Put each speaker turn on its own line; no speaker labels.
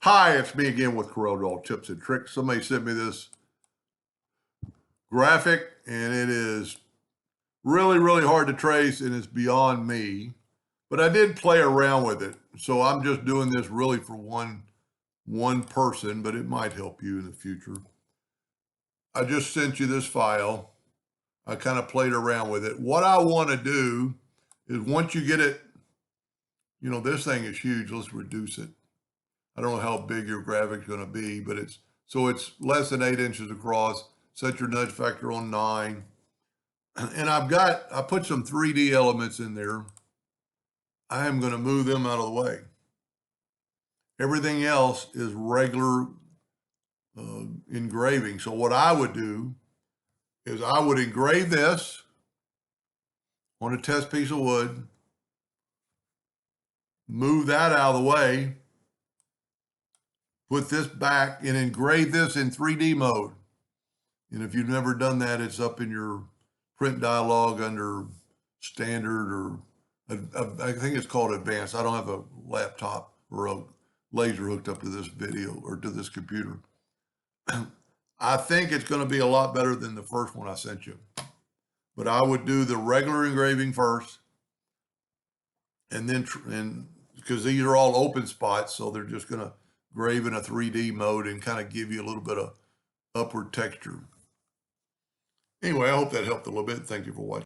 Hi, it's me again with Corel Draw Tips and Tricks. Somebody sent me this graphic and it is really hard to trace and it's beyond me, but I did play around with it. So I'm just doing this really for one person, but it might help you in the future. I just sent you this file. I kind of played around with it. What I want to do is once you get it, this thing is huge. Let's reduce it. I don't know how big your graphic's going to be, but it's less than 8 inches across. Set your nudge factor on 9. And I put some 3D elements in there. I am going to move them out of the way. Everything else is regular engraving. So what I would do is I would engrave this on a test piece of wood, move that out of the way, put this back and engrave this in 3D mode. And if you've never done that, it's up in your print dialog under standard, or I think it's called advanced. I don't have a laptop or a laser hooked up to this video or to this computer. I think it's going to be a lot better than the first one I sent you. But I would do the regular engraving first, and then because these are all open spots, so they're just going to grave in a 3D mode and kind of give you a little bit of upward texture. Anyway, I hope that helped a little bit. Thank you for watching.